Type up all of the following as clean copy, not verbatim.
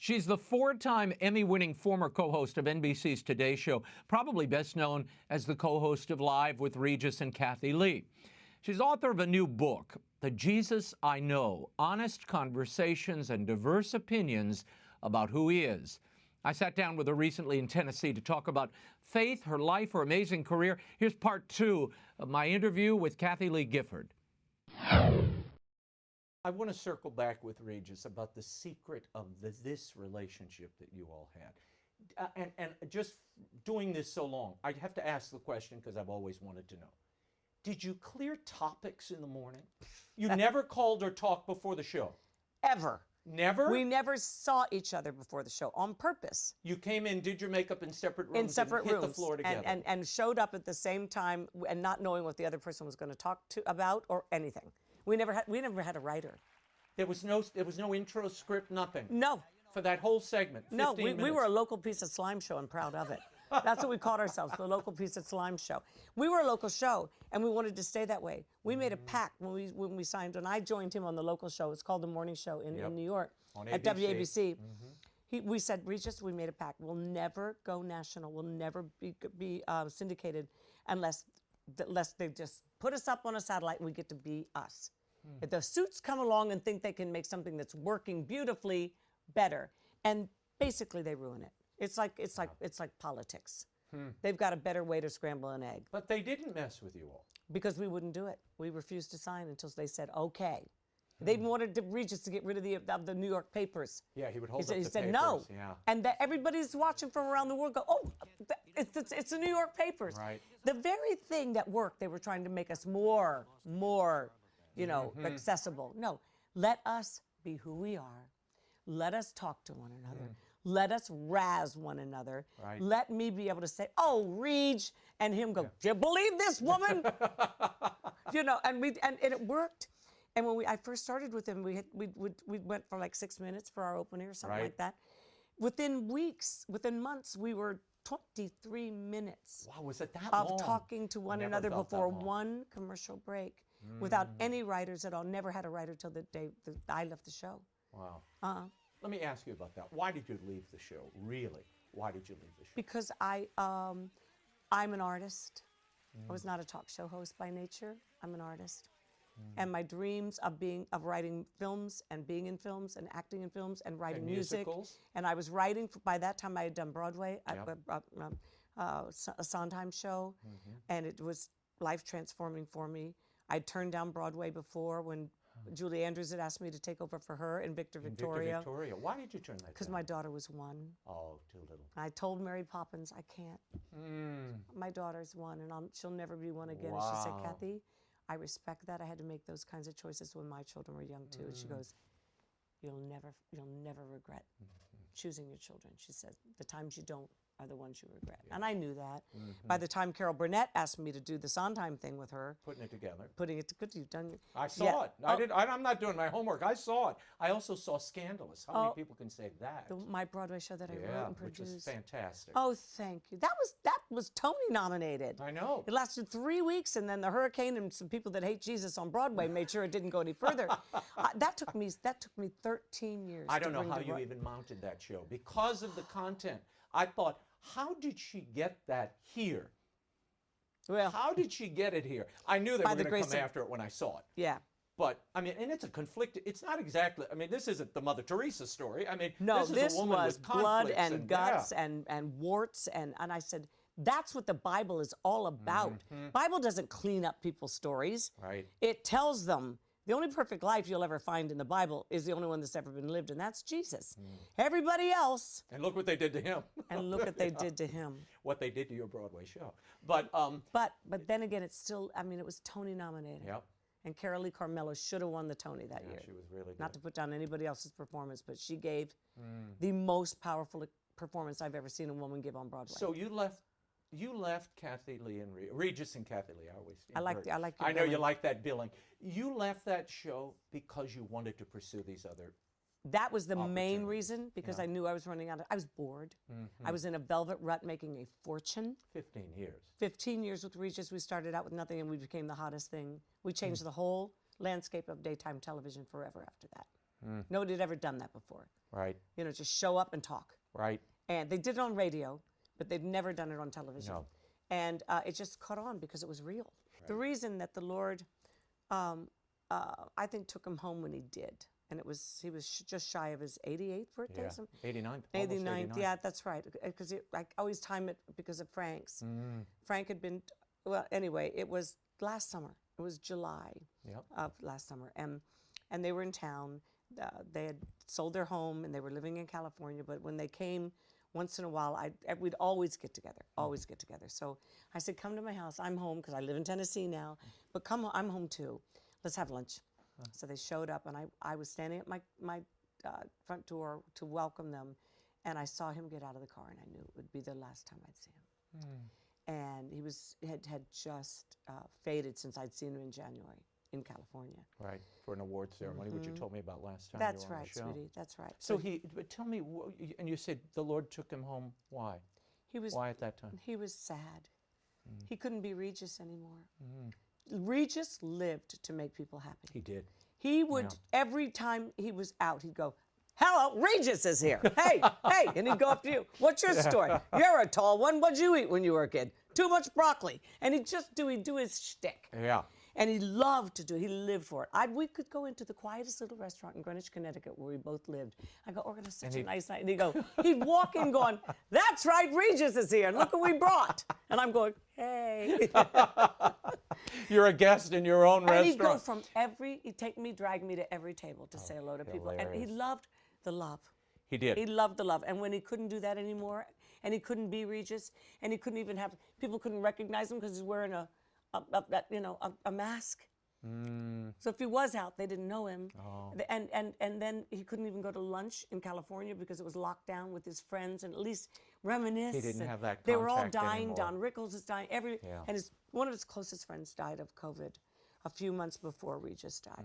She's the four-time Emmy-winning former co-host of NBC's Today Show, probably best known as the co-host of Live with Regis and Kathie Lee. She's author of a new book, The Jesus I Know, Honest Conversations and Diverse Opinions About Who He Is. I sat down with her recently in Tennessee to talk about faith, her life, her amazing career. Here's part 2 of my interview with Kathie Lee Gifford. I want to circle back with Regis about the secret of this relationship that you all had. And just doing this so long, I have to ask the question because I've always wanted to know. Did you clear topics in the morning? You never called or talked before the show? Ever. Never? We never saw each other before the show on purpose. You came in, did your makeup in separate rooms, in separate and hit rooms, the floor together. And showed up at the same time and not knowing what the other person was going to talk about or anything. We never had a writer. There was no intro script, nothing. No. For that whole segment. 15 No, minutes. we were a local piece of slime show and proud of it. That's what we called ourselves, the local piece of slime show. We were a local show, and we wanted to stay that way. We made a pact when we signed, and I joined him on the local show. It's called The Morning Show in New York at WABC. We said, Regis, we made a pact. We'll never go national. We'll never be syndicated unless they just put us up on a satellite and we get to be us. If the suits come along and think they can make something that's working beautifully better, and basically they ruin it. It's like politics. They've got a better way to scramble an egg. But they didn't mess with you all. Because we wouldn't do it. We refused to sign until they said, okay. They wanted Regis to get rid of the New York papers. Yeah, he would hold He up the said papers. no. Yeah. And everybody's watching from around the world go, oh, it's the New York papers. Right. The very thing that worked, they were trying to make us more, accessible. No, let us be who we are. Let us talk to one another. Let us razz one another. Right. Let me be able to say, oh, Reg, and him go, do you believe this woman? And it worked. And when I first started with him, we went for like 6 minutes for our opening or something like that. Within weeks, within months, we were 23 minutes. Wow, was it that long? Of talking to one another before one commercial break without any writers at all. Never had a writer till the day that I left the show. Wow. Let me ask you about that. Why did you leave the show? Really? Why did you leave the show? Because I'm an artist. I was not a talk show host by nature. I'm an artist. And my dreams of writing films and being in films and acting in films and writing music. And I was writing, by that time I had done Broadway, a Sondheim show, and it was life transforming for me. I'd turned down Broadway before when Julie Andrews had asked me to take over for her in Victor Victoria. Victor Victoria. Why did you turn that down? Because my daughter was 1. Oh, too little. I told Mary Poppins, I can't. My daughter's 1, and she'll never be 1 again. Wow. And she said, Kathie, I respect that. I had to make those kinds of choices when my children were young too. And she goes, you'll never regret choosing your children. She said, the times you don't are the ones you regret. And I knew that. By the time Carol Burnett asked me to do the Sondheim thing with her. Putting it together. Good, you've done it. I saw it. I'm not doing my homework. I saw it. I also saw Scandalous. How many people can say that? My Broadway show that I wrote and produced. Which is fantastic. Oh, thank you. That was Tony nominated. I know. It lasted 3 weeks, and then the hurricane and some people that hate Jesus on Broadway made sure it didn't go any further. That took me 13 years. I don't know how you even mounted that show because of the content. I thought, how did she get that here? Well, how did she get it here? I knew they were going to come after it when I saw it. Yeah. But, I mean, and it's a conflict. It's not exactly, I mean, this isn't the Mother Teresa story. I mean, no, this is a woman was with blood and guts and warts. And I said, that's what the Bible is all about. Bible doesn't clean up people's stories. Right. It tells them. The only perfect life you'll ever find in the Bible is the only one that's ever been lived, and that's Jesus. Everybody else. And look what they did to him. And look what they did to him. What they did to your Broadway show. But then again, it's still, I mean, it was Tony nominated. Yep. And Carolee Carmello should have won the Tony that year. She was really good. Not to put down anybody else's performance, but she gave the most powerful performance I've ever seen a woman give on Broadway. So you left Kathie Lee and Regis and Kathie Lee. I like your billing. know you like that billing. You left that show because you wanted to pursue these other. That was the main reason, because I knew I was running out of. I was bored. I was in a velvet rut, making a fortune. 15 years. 15 years with Regis. We started out with nothing, and we became the hottest thing. We changed the whole landscape of daytime television forever after that. Nobody had ever done that before. Right. You know, just show up and talk. Right. And they did it on radio, but they'd never done it on television. No. And it just caught on because it was real. Right. The reason that the Lord, I think, took him home when he did, and he was just shy of his 88th birthday. Yeah. 89th. 89th. Yeah, that's right. Because I always time it because of Frank's. Frank had been, well, anyway, it was last summer. It was July of last summer, and they were in town. They had sold their home and they were living in California. But when they came, once in a while, we'd always get together. Always get together. So I said, "Come to my house. I'm home because I live in Tennessee now. But come, I'm home too. Let's have lunch." So they showed up, and I was standing at my front door to welcome them, and I saw him get out of the car, and I knew it would be the last time I'd see him. And he had just faded since I'd seen him in January in California. Right, for an award ceremony, which you told me about last time. That's you were on right, the show. sweetie. That's right. So but tell me, and you said the Lord took him home. Why? Why at that time? He was sad. He couldn't be Regis anymore. Regis lived to make people happy. He did. He would, every time he was out, he'd go, "Hello, Regis is here. Hey, hey." And he'd go up to you. "What's your story?" "You're a tall one. What'd you eat when you were a kid?" "Too much broccoli." And he'd do his shtick. Yeah. And he loved to do it. He lived for it. We could go into the quietest little restaurant in Greenwich, Connecticut, where we both lived. I go, "Oh, we're going to have such a nice night." And he'd walk in going, "That's right, Regis is here. And look what we brought." And I'm going, "Hey." You're a guest in your own restaurant. And he'd go from drag me to every table to say hello to people. And he loved the love. He did. He loved the love. And when he couldn't do that anymore, and he couldn't be Regis, and he couldn't even people couldn't recognize him because he's wearing a mask. So if he was out, they didn't know him. And then he couldn't even go to lunch in California because it was locked down with his friends and at least reminisce. He didn't have that contact They were all dying. anymore. Don Rickles is dying. And one of his closest friends died of COVID a few months before Regis died.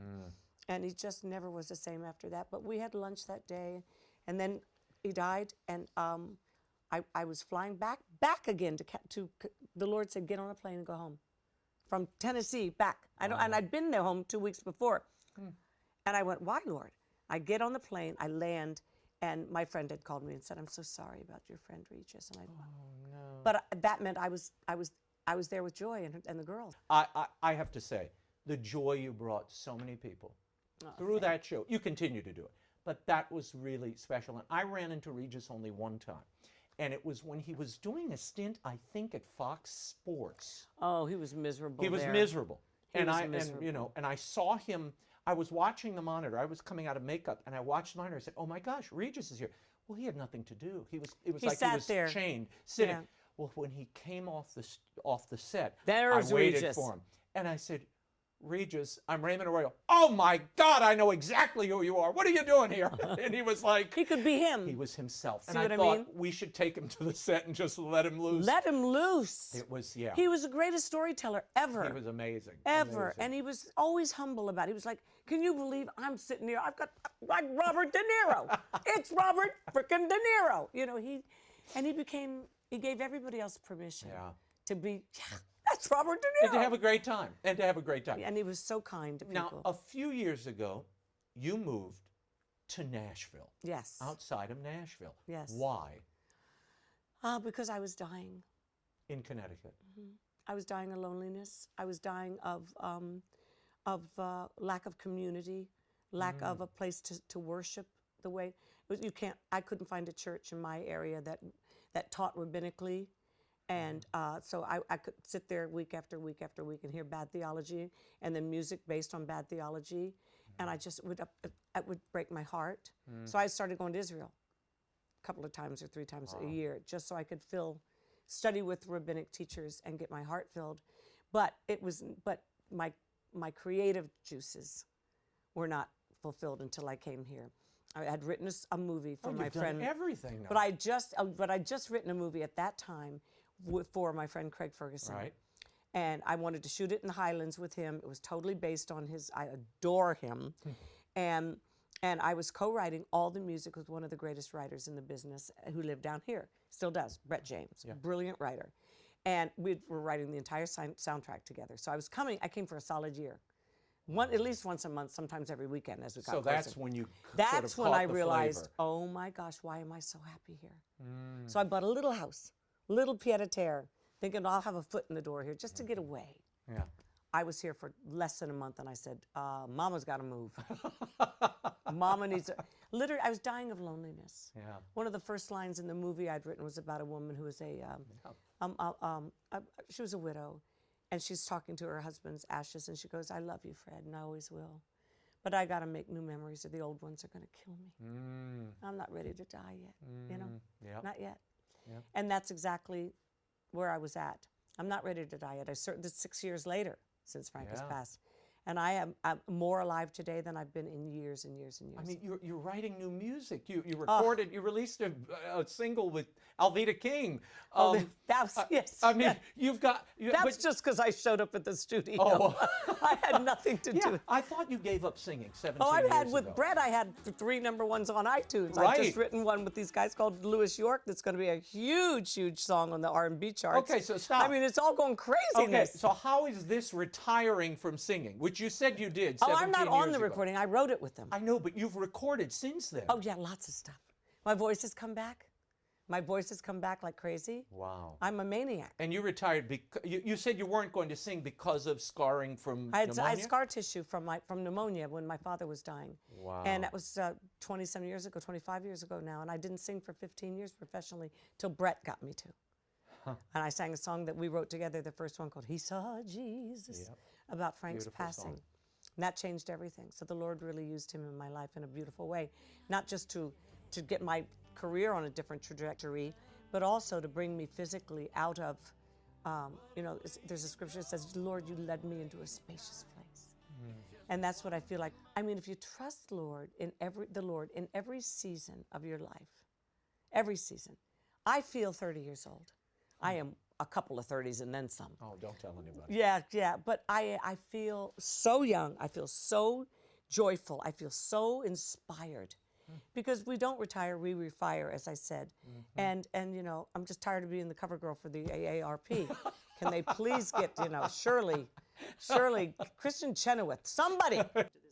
And he just never was the same after that. But we had lunch that day, and then he died, and I was flying back again to the Lord said, "Get on a plane and go home." From Tennessee back. And I'd been there home 2 weeks before. And I went, "Why, Lord?" I get on the plane, I land, and my friend had called me and said, "I'm so sorry about your friend Regis." And no. But that meant I was there with Joy and the girls. I have to say, the joy you brought so many people through that show. You continue to do it. But that was really special. And I ran into Regis only one time. And it was when he was doing a stint, I think, at Fox Sports. Oh, he was miserable. He was miserable. And I saw him. I was watching the monitor. I was coming out of makeup, and I watched the monitor. I said, "Oh my gosh, Regis is here." Well, he had nothing to do. It was like he was there. chained, sitting. Yeah. Well, when he came off the set, I waited Regis. for him, and I said, "Regis, I'm Raymond Arroyo." "Oh my God, I know exactly who you are. What are you doing here?" And he was like, he could be him. He was himself. See and what I thought we should take him to the set and just let him loose. Let him loose. It was, yeah. He was the greatest storyteller ever. He was amazing. Ever. Amazing. And he was always humble about it. He was like, "Can you believe I'm sitting here? I've got like Robert De Niro. It's Robert frickin' De Niro." You know, he gave everybody else permission to be, "That's Robert De Niro." And to have a great time. And he was so kind to people. Now, a few years ago, you moved to Nashville. Yes. Outside of Nashville. Yes. Why? Because I was dying. In Connecticut. I was dying of loneliness. I was dying of lack of community, lack of a place to worship the way I couldn't find a church in my area that taught rabbinically. And so I could sit there week after week after week and hear bad theology and then music based on bad theology. And it would break my heart. So I started going to Israel a couple of times or 3 times a year just so I could study with rabbinic teachers and get my heart filled. But my creative juices were not fulfilled until I came here. I had written a movie for my friend. Done everything now. But I just written a movie at that time for my friend Craig Ferguson. Right. And I wanted to shoot it in the Highlands with him. It was totally based on I adore him. And I was co-writing all the music with one of the greatest writers in the business who lived down here, still does, Brett James, brilliant writer. And we were writing the entire soundtrack together. So I came for a solid year. At least once a month, sometimes every weekend as we got So closer. that's when you That's sort of when I caught the realized, flavor. oh my gosh, why am I so happy here? So I bought a little house, little pied-à-terre, thinking I'll have a foot in the door here just to get away. Yeah. I was here for less than a month, and I said, Mama's got to move. Mama needs to. Literally, I was dying of loneliness. Yeah. One of the first lines in the movie I'd written was about a woman who was she was a widow, and she's talking to her husband's ashes, and she goes, I love you, Fred, and I always will. But I got to make new memories, or the old ones are going to kill me. I'm not ready to die yet, you know? Yep. Not yet. Yep. And that's exactly where I was at. I'm not ready to die yet. This 6 years later since Frank has passed. And I'm more alive today than I've been in years and years and years. I mean, you're writing new music. You recorded, you released a single with Alveda King. Yes. I mean, you've got. That's just because I showed up at the studio. Oh. I had nothing to do. I thought you gave up singing 17 Oh, years I had ago. with Brett. I had 3 number ones on iTunes. Right. I've just written one with these guys called Lewis York. That's going to be a huge, huge song on the R&B charts. Okay, so stop. I mean, it's all going craziness. Okay, so how is this retiring from singing, which you said you did 17 Oh, I'm not years on the ago? recording. I wrote it with them. I know, but you've recorded since then. Oh, yeah, lots of stuff. My voice has come back. My voice has come back like crazy. Wow. I'm a maniac. And you retired because you said you weren't going to sing because of scarring from I pneumonia? had scar tissue from pneumonia when my father was dying. Wow. And that was 20-some years ago, 25 years ago now. And I didn't sing for 15 years professionally till Brett got me to. And I sang a song that we wrote together, the first one called He Saw Jesus, about Frank's Beautiful passing. song. And that changed everything. So the Lord really used him in my life in a beautiful way, not just to get my career on a different trajectory, but also to bring me physically out of, there's a scripture that says, Lord, you led me into a spacious place. And that's what I feel like. I mean, if you trust the Lord in every season of your life, every season. I feel 30 years old. I am a couple of 30s and then some. Oh, don't tell anybody. Yeah, but I feel so young. I feel so joyful. I feel so inspired. Because we don't retire, we refire, as I said. And I'm just tired of being the cover girl for the AARP. Can they please get, Shirley, Kristen Chenoweth, somebody.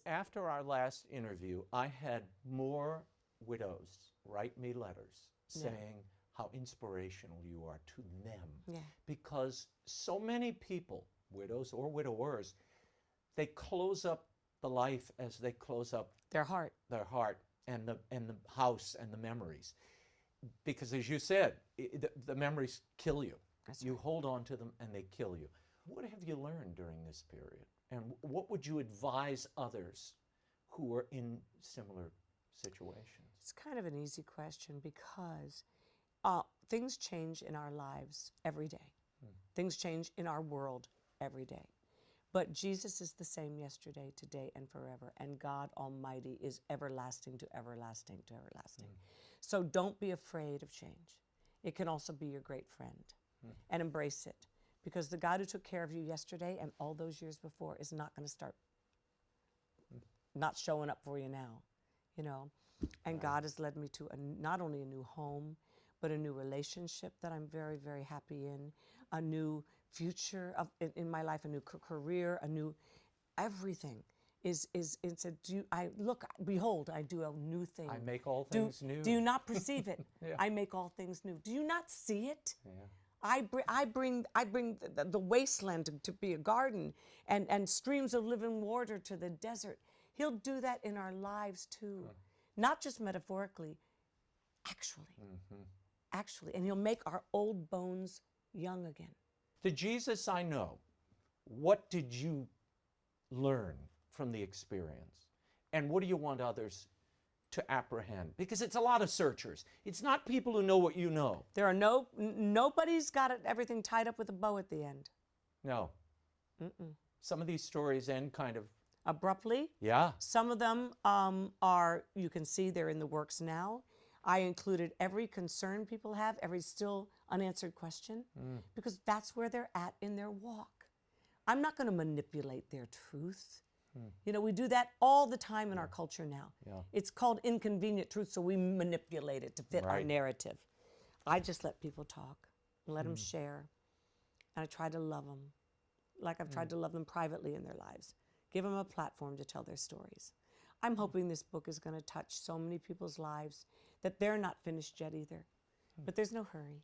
After our last interview, I had more widows write me letters saying how inspirational you are to them. Yeah. Because so many people, widows or widowers, they close up the life as they close up Their heart. And the house and the memories, because as you said, the memories kill you. You hold on to them and they kill you. What have you learned during this period, and what would you advise others who are in similar situations? It's kind of an easy question because things change in our lives every day. Things change in our world every day. But Jesus is the same yesterday, today, and forever. And God Almighty is everlasting to everlasting to everlasting. So don't be afraid of change. It can also be your great friend. And embrace it. Because the God who took care of you yesterday and all those years before is not going to start not showing up for you now. And God has led me to not only a new home, but a new relationship that I'm very, very happy in, a new future in my life, a new career, a new everything behold, I do a new thing. I make all things new. Do you not perceive it? Yeah. I make all things new. Do you not see it? Yeah. I bring the wasteland to be a garden and streams of living water to the desert. He'll do that in our lives too, not just metaphorically, actually. Actually, and he'll make our old bones young again. The Jesus I know, what did you learn from the experience? And what do you want others to apprehend? Because it's a lot of searchers. It's not people who know what you know. There are nobody's got everything tied up with a bow at the end. No. Some of these stories end kind of abruptly. Yeah. Some of them you can see they're in the works now. I included every concern people have, every still unanswered question, because that's where they're at in their walk. I'm not going to manipulate their truth. We do that all the time in our culture now. Yeah. It's called inconvenient truth, so we manipulate it to fit our narrative. I just let people talk, let them share, and I try to love them like I've tried to love them privately in their lives. Give them a platform to tell their stories. I'm hoping this book is going to touch so many people's lives that they're not finished yet either. But there's no hurry.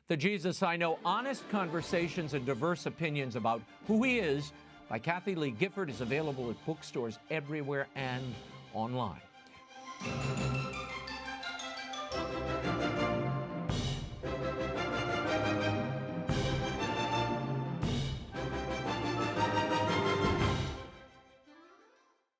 The Jesus I Know, honest conversations and diverse opinions about who he is by Kathie Lee Gifford is available at bookstores everywhere and online.